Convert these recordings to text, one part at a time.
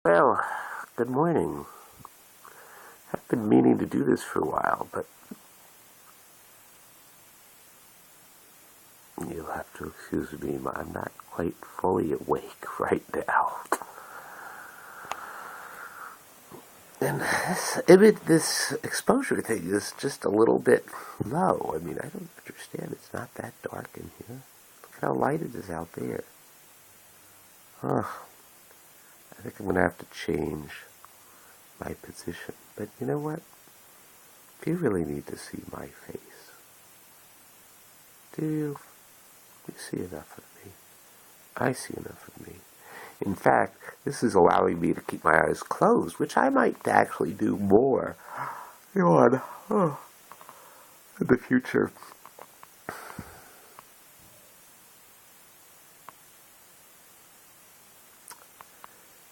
Well, good morning. I've been meaning to do this for a while, but you'll have to excuse me. I'm not quite fully awake right now. And this exposure thing is just a little bit low. I mean, I don't understand. It's not that dark in here. Look at how light it is out there. Huh. I think I'm going to have to change my position. But you know what? If you really need to see my face, do you? You see enough of me. I see enough of me. In fact, this is allowing me to keep my eyes closed, which I might actually do more in the future.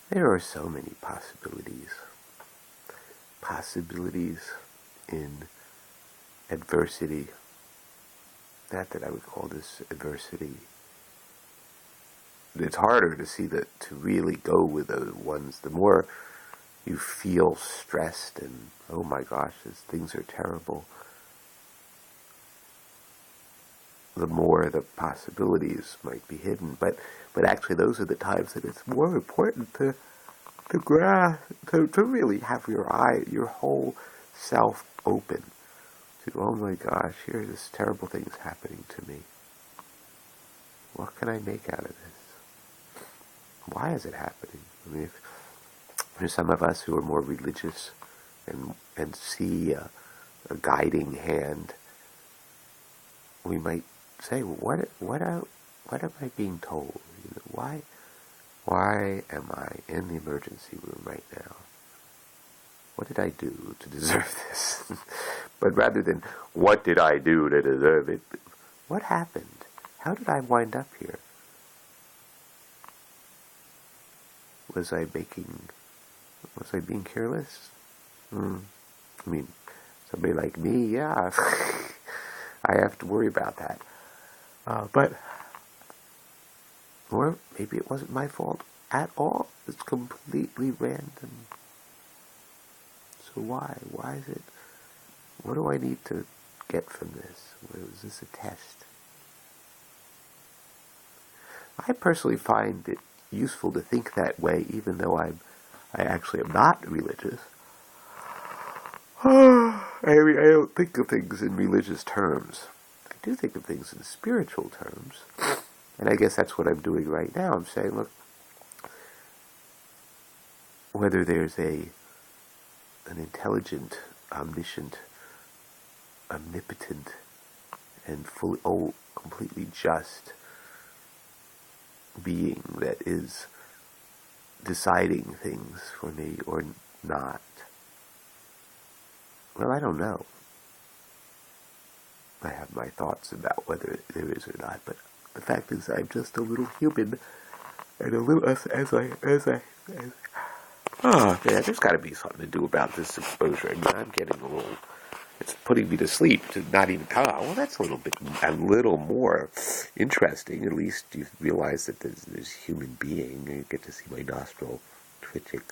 There are so many possibilities. Possibilities in adversity. Not that I would call this adversity. It's harder to see to really go with those ones. The more you feel stressed and, oh my gosh, things are terrible, the more the possibilities might be hidden. But actually those are the times that it's more important to really have your whole self open to, oh my gosh, here's this terrible thing's happening to me. What can I make out of this? Why is it happening? I mean, if there's some of us who are more religious and see a guiding hand, we might say, well, what am I being told? You know, why am I in the emergency room right now? What did I do to deserve this? But rather than, what did I do to deserve it? What happened? How did I wind up here? Was I being careless? I mean, somebody like me, yeah, I have to worry about that. Or maybe it wasn't my fault at all. It's completely random. So why? Why is it? What do I need to get from this? Was this a test? I personally find it useful to think that way, even though I actually am not religious. I mean, I don't think of things in religious terms. I do think of things in spiritual terms. And I guess that's what I'm doing right now. I'm saying, look, whether there's an intelligent, omniscient, omnipotent, and completely just being that is deciding things for me or not. Well, I don't know. I have my thoughts about whether there is or not, but the fact is I'm just a little human, and a little yeah, there's got to be something to do about this exposure. I mean, I'm getting a little. It's putting me to sleep to not even. Well, that's a little more interesting. At least you realize that there's human being. You get to see my nostril twitching,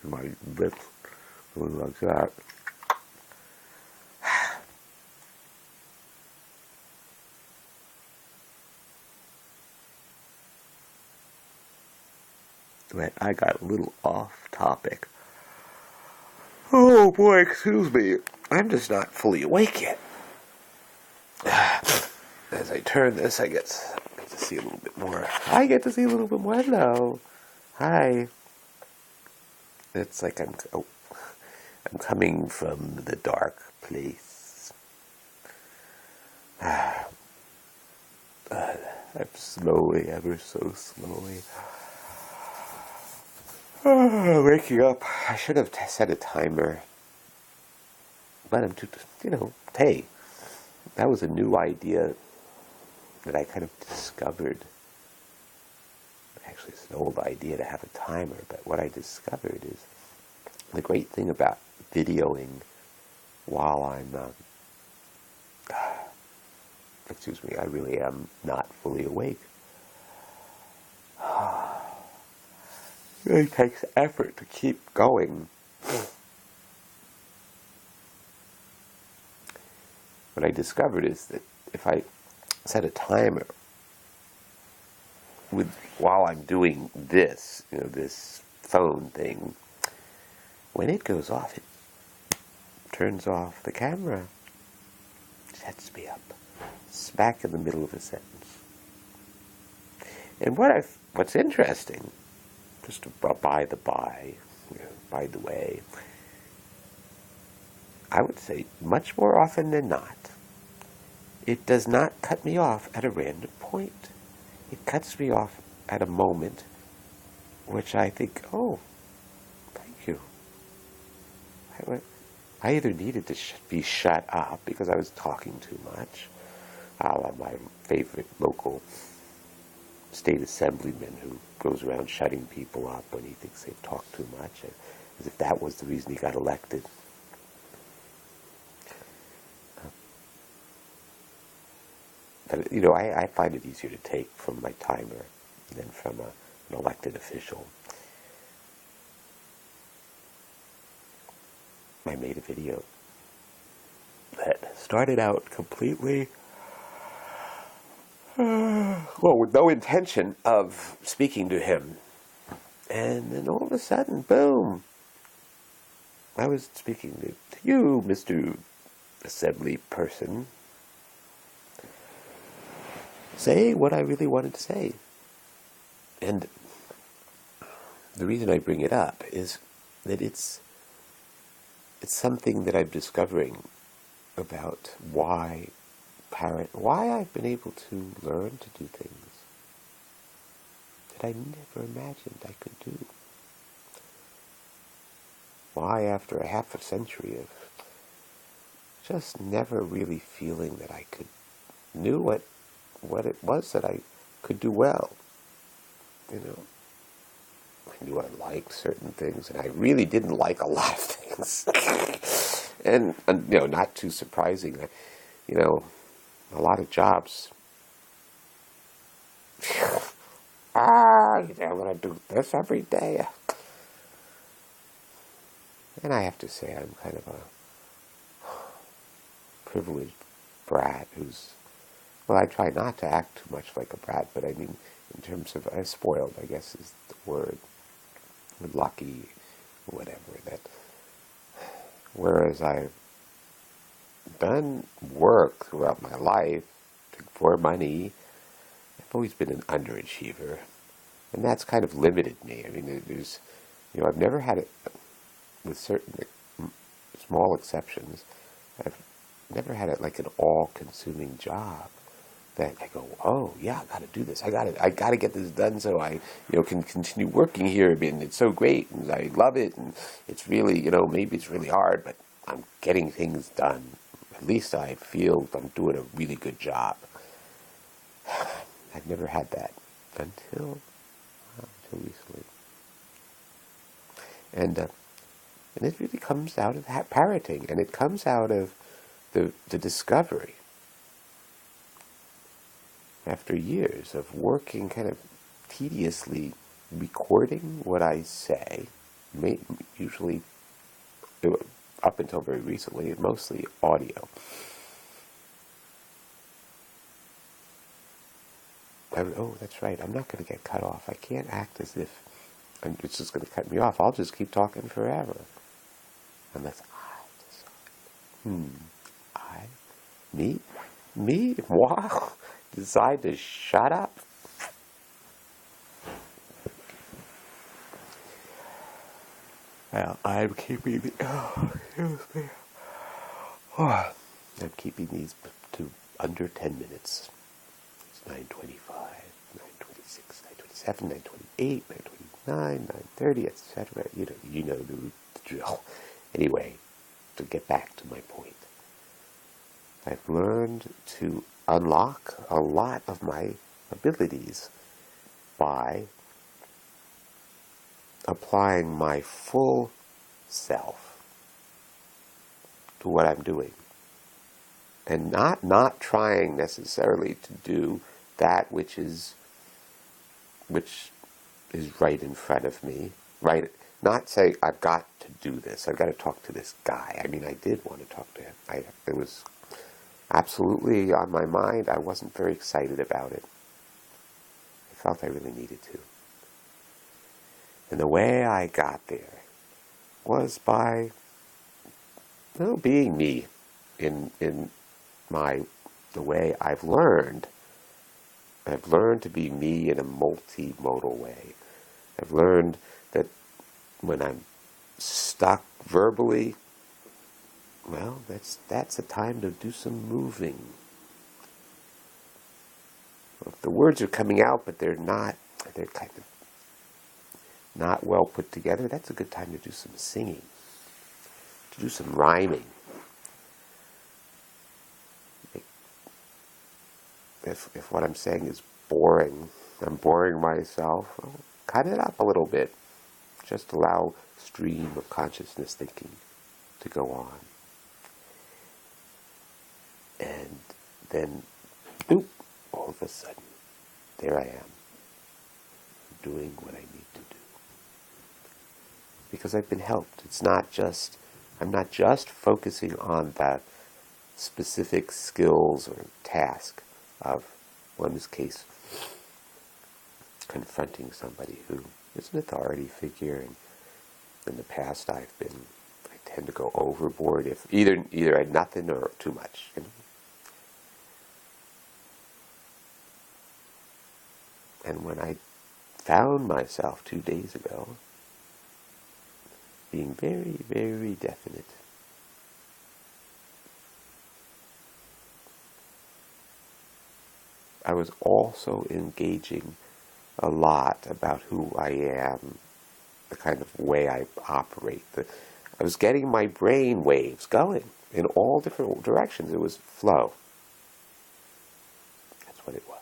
my lips going like that. But I got a little off topic. Oh boy, excuse me. I'm just not fully awake yet. As I turn this, I get to see a little bit more. I get to see a little bit more. Hello. Hi. It's like I'm coming from the dark place. I'm slowly, ever so slowly, waking up. I should have set a timer. But I'm too, hey, that was a new idea that I kind of discovered. Actually, it's an old idea to have a timer, but what I discovered is the great thing about videoing while I'm, excuse me, I really am not fully awake. It takes effort to keep going. What I discovered is that if I set a timer while I'm doing this, this phone thing, when it goes off, it turns off the camera, sets me up, smack in the middle of a sentence. And what's interesting, just by the way, I would say much more often than not, it does not cut me off at a random point. It cuts me off at a moment which I think, oh, thank you. I either needed to be shut up because I was talking too much, a la my favorite local state assemblyman who goes around shutting people up when he thinks they've talked too much, as if that was the reason he got elected. But, I find it easier to take from my timer than from an elected official. I made a video that started out completely, with no intention of speaking to him. And then all of a sudden, boom, I was speaking to you, Mr. Assembly person, say what I really wanted to say. And the reason I bring it up is that it's something that I'm discovering about why I've been able to learn to do things that I never imagined I could do. Why, after a half a century of just never really feeling that I knew what it was that I could do well. I knew I liked certain things, and I really didn't like a lot of things. and not too surprising. A lot of jobs. I'm going to do this every day. And I have to say, I'm kind of a privileged brat who's, well, I try not to act too much like a brat, but I mean, in terms of, spoiled, I guess is the word, lucky, whatever, that, whereas I've done work throughout my life for money, I've always been an underachiever, and that's kind of limited me. I mean, there's, I've never had it, with certain small exceptions, I've never had it like an all-consuming job that I go, oh yeah, I got to do this. I got to get this done so I, can continue working here. I mean, it's so great, and I love it, and it's really, maybe it's really hard, but I'm getting things done. At least I feel I'm doing a really good job. I've never had that until recently, and it really comes out of that parroting, and it comes out of the discovery. After years of working kind of tediously, recording what I say, usually, up until very recently, mostly audio. Oh, that's right, I'm not going to get cut off. I can't act as if it's just going to cut me off. I'll just keep talking forever. Unless I decide. Me? Wow. Decide to shut up. Well, I'm keeping I'm keeping these to under 10 minutes. It's 9:25, 9:26, 9:27, 9:28, 9:29, 9:30, etc. You know the drill. Anyway, to get back to my point, I've learned to unlock a lot of my abilities by applying my full self to what I'm doing, and not trying necessarily to do that which is right in front of me, right? Not saying I've got to do this. I've got to talk to this guy. I mean, I did want to talk to him. It was absolutely on my mind. I wasn't very excited about it. I felt I really needed to. And the way I got there was by, well, being me in the way I've learned. I've learned to be me in a multimodal way. I've learned that when I'm stuck verbally, well, that's a time to do some moving. If the words are coming out, but they're kind of not well put together, that's a good time to do some singing, to do some rhyming. If what I'm saying is boring, I'm boring myself, well, cut it up a little bit. Just allow stream of consciousness thinking to go on. And then, boop, all of a sudden, there I am, doing what I need to do. Because I've been helped. I'm not just focusing on that specific skills or task of, well, in this case, confronting somebody who is an authority figure, and in the past I tend to go overboard if either I had nothing or too much. You know? And when I found myself 2 days ago being very, very definite, I was also engaging a lot about who I am, the kind of way I operate. I was getting my brain waves going in all different directions. It was flow. That's what it was.